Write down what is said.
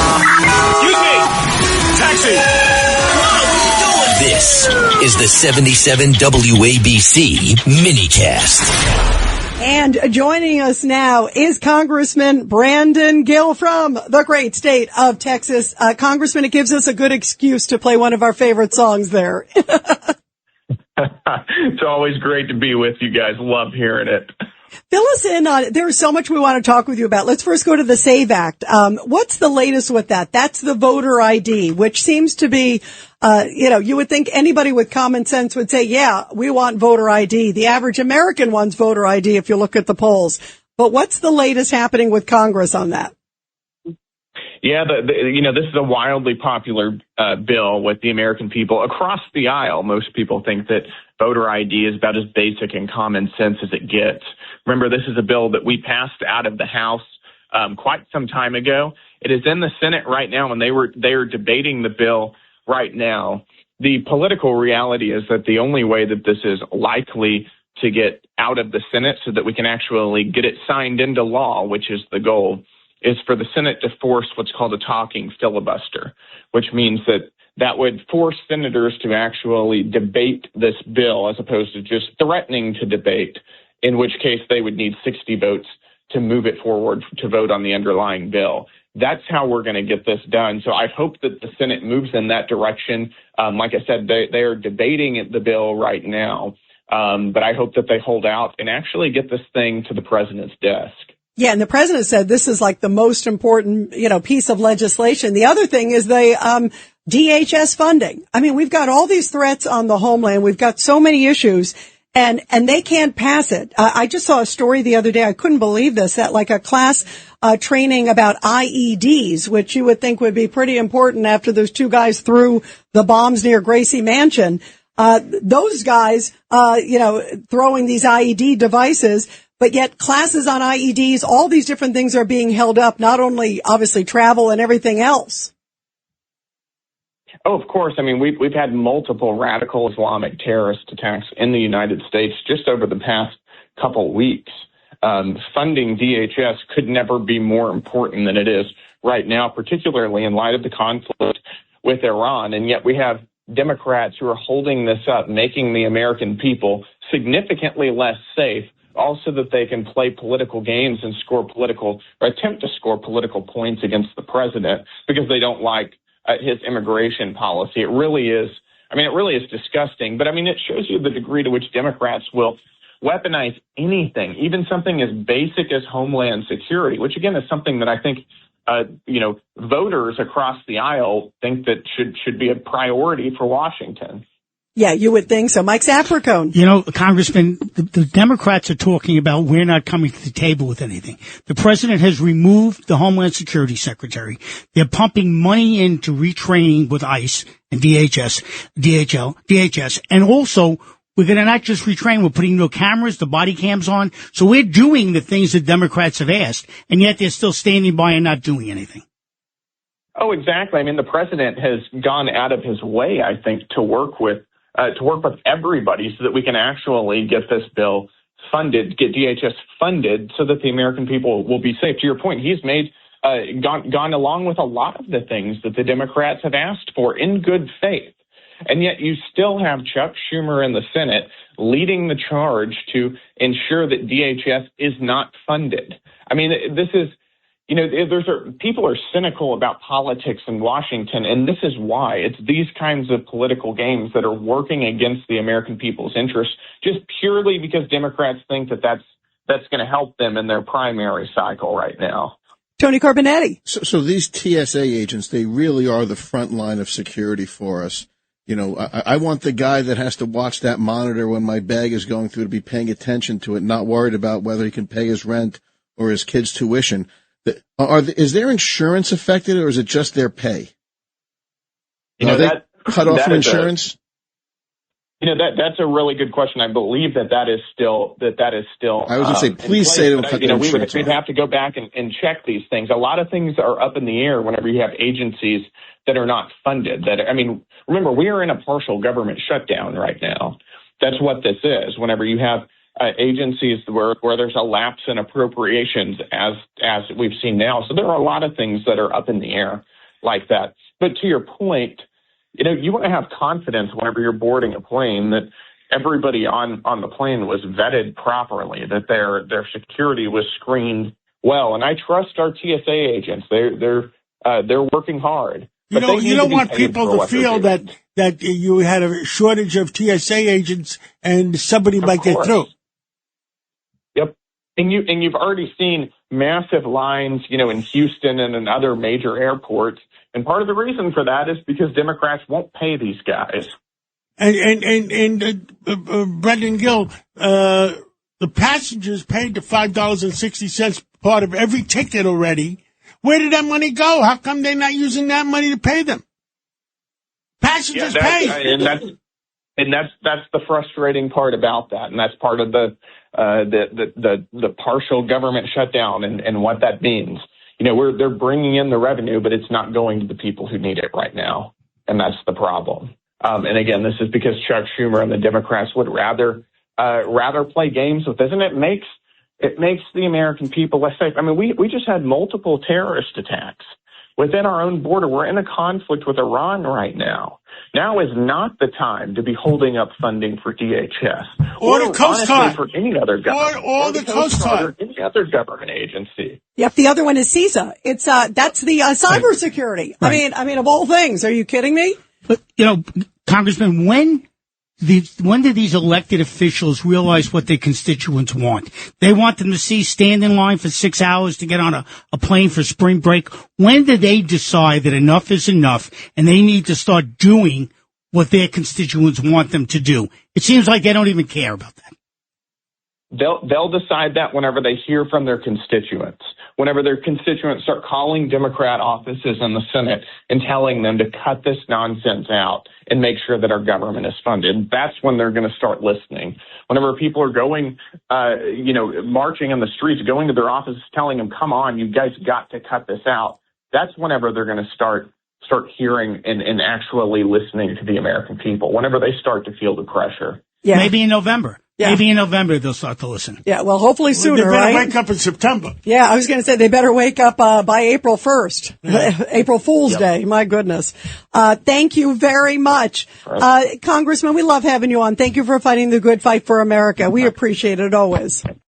Excuse me! Taxi! This is the 77 WABC minicast. And joining us now is Congressman Brandon Gill from the great state of Texas. Congressman, it gives us a good excuse to play one of our favorite songs there. It's always great to be with you guys. Love hearing it. Fill us in on it. There's so much we want to talk with you about. Let's first go to the SAVE Act. What's the latest with that? That's the voter ID, which seems to be, you would think anybody with common sense would say, yeah, we want voter ID. The average American wants voter ID if you look at the polls. But what's the latest happening with Congress on that? Yeah, this is a wildly popular bill with the American people across the aisle. Most people think that voter ID is about as basic and common sense as it gets. Remember, this is a bill that we passed out of the House quite some time ago. It is in the Senate right now, and they are debating the bill right now. The political reality is that the only way that this is likely to get out of the Senate so that we can actually get it signed into law, which is the goal, is for the Senate to force what's called a talking filibuster, which means that would force senators to actually debate this bill as opposed to just threatening to debate, in which case they would need 60 votes to move it forward to vote on the underlying bill. That's how we're going to get this done. So I hope that the Senate moves in that direction. Like I said, they are debating the bill right now, but I hope that they hold out and actually get this thing to the president's desk. Yeah, and the president said this is like the most important, piece of legislation. The other thing is the DHS funding. I mean, we've got all these threats on the homeland. We've got so many issues, and they can't pass it. I just saw a story the other day. I couldn't believe this, that like a class training about IEDs, which you would think would be pretty important after those two guys threw the bombs near Gracie Mansion. Those guys, throwing these IED devices. But yet classes on IEDs, all these different things are being held up, not only obviously travel and everything else. Oh, of course. I mean, we've had multiple radical Islamic terrorist attacks in the United States just over the past couple weeks. Funding DHS could never be more important than it is right now, particularly in light of the conflict with Iran. And yet we have Democrats who are holding this up, making the American people significantly less safe, also that they can play political games and attempt to score political points against the president because they don't like his immigration policy. It really is disgusting. But it shows you the degree to which Democrats will weaponize anything, even something as basic as homeland security, which again is something that I think voters across the aisle think that should be a priority for Washington. Yeah, you would think so. Mike Sapricone. Congressman, the Democrats are talking about we're not coming to the table with anything. The president has removed the Homeland Security Secretary. They're pumping money into retraining with ICE and DHS. And also, we're going to not just retrain, we're putting no cameras, the body cams on. So we're doing the things that Democrats have asked, and yet they're still standing by and not doing anything. Oh, exactly. The president has gone out of his way, I think, to work with everybody so that we can actually get this bill funded, get DHS funded so that the American people will be safe. To your point, he's gone along with a lot of the things that the Democrats have asked for in good faith. And yet you still have Chuck Schumer in the Senate leading the charge to ensure that DHS is not funded. This is, people are cynical about politics in Washington, and this is why. It's these kinds of political games that are working against the American people's interests, just purely because Democrats think that that's going to help them in their primary cycle right now. Tony Carbonetti. So these TSA agents, they really are the front line of security for us. I want the guy that has to watch that monitor when my bag is going through to be paying attention to it, not worried about whether he can pay his rent or his kid's tuition. Is their insurance affected, or is it just their pay? Are they cut off from insurance? That's a really good question. I believe that is still. I was going to say, please say to cut their insurance off. We'd have to go back and check these things. A lot of things are up in the air whenever you have agencies that are not funded. Remember, we are in a partial government shutdown right now. That's what this is. Whenever you have agencies where there's a lapse in appropriations, as we've seen now. So there are a lot of things that are up in the air. like that. But to your point, you want to have confidence whenever you're boarding a plane that everybody on the plane was vetted properly, that their security was screened well. And I trust our TSA agents. They're working hard. You don't want people to feel that you had a shortage of TSA agents and somebody might get through. Yep. And you've already seen massive lines, in Houston and in other major airports. And part of the reason for that is because Democrats won't pay these guys. And Brendan Gill, the passengers paid the $5.60 part of every ticket already. Where did that money go? How come they're not using that money to pay them? Passengers pay. And that's the frustrating part about that. And that's part of the partial government shutdown and what that means. They're bringing in the revenue, but it's not going to the people who need it right now. And that's the problem. And again, this is because Chuck Schumer and the Democrats would rather play games with this. And it makes the American people less safe. I mean, we just had multiple terrorist attacks within our own border. We're in a conflict with Iran right now. Now is not the time to be holding up funding for DHS or the Coast Guard for any other government, or the Coast Guard or any other government agency. Yep, the other one is CISA. It's that's the cybersecurity. Right. I mean, of all things, are you kidding me? But Congressman, when did these elected officials realize what their constituents want? They want them to stand in line for 6 hours to get on a plane for spring break. When did they decide that enough is enough and they need to start doing what their constituents want them to do? It seems like they don't even care about that. They'll decide that whenever they hear from their constituents, whenever their constituents start calling Democrat offices in the Senate and telling them to cut this nonsense out and make sure that our government is funded. That's when they're going to start listening. Whenever people are going, marching in the streets, going to their offices, telling them, come on, you guys got to cut this out. That's whenever they're going to start hearing and actually listening to the American people, whenever they start to feel the pressure. Yeah. Maybe in November. Yeah. Maybe in November they'll start to listen. Yeah, well, hopefully sooner, They better right? wake up in September. Yeah, I was going to say they better wake up by April 1st, April Fool's Day. My goodness. Thank you very much. Congressman, we love having you on. Thank you for fighting the good fight for America. We appreciate it always.